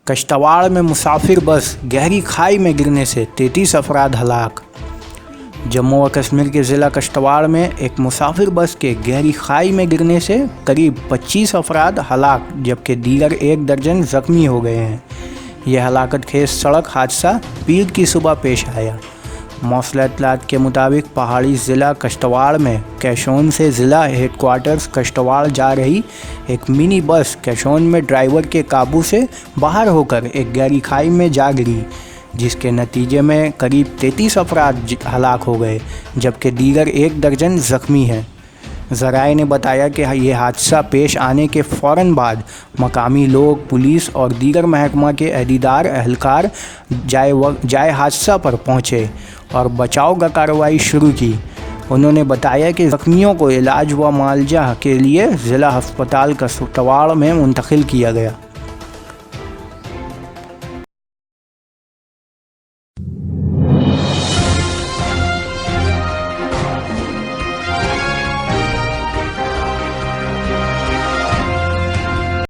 कश्तवाड़ में मुसाफिर बस गहरी खाई में गिरने से 33 अफराद हलाक। जम्मू व कश्मीर के ज़िला कश्तवाड़ में एक मुसाफिर बस के गहरी खाई में गिरने से करीब 25 अफराद हलाक जबकि दीगर 1 दर्जन ज़ख्मी हो गए हैं। यह हलाकत खेज सड़क हादसा पीर की सुबह पेश आया। मौसूल इत्तलात के मुताबिक पहाड़ी ज़िला कश्तवाड़ में कैशोन से ज़िला हेडक्वार्टर्स कश्तवाड़ जा रही एक मिनी बस कैशोन में ड्राइवर के काबू से बाहर होकर एक गहरी खाई में जा गिरी, जिसके नतीजे में करीब 33 अफराद हलाक हो गए जबकि दीगर 1 दर्जन ज़ख्मी हैं। ज़राए ने बताया कि यह हादसा पेश आने के फ़ौरन बाद मकामी लोग, पुलिस और दीगर महकमा के एहलकार जाए हादसा पर पहुँचे और बचाव का कार्रवाई शुरू की। उन्होंने बताया कि ज़ख्मियों को इलाज व मुआवजा के लिए ज़िला अस्पताल कश्तवाड़ में मुंतकिल किया गया।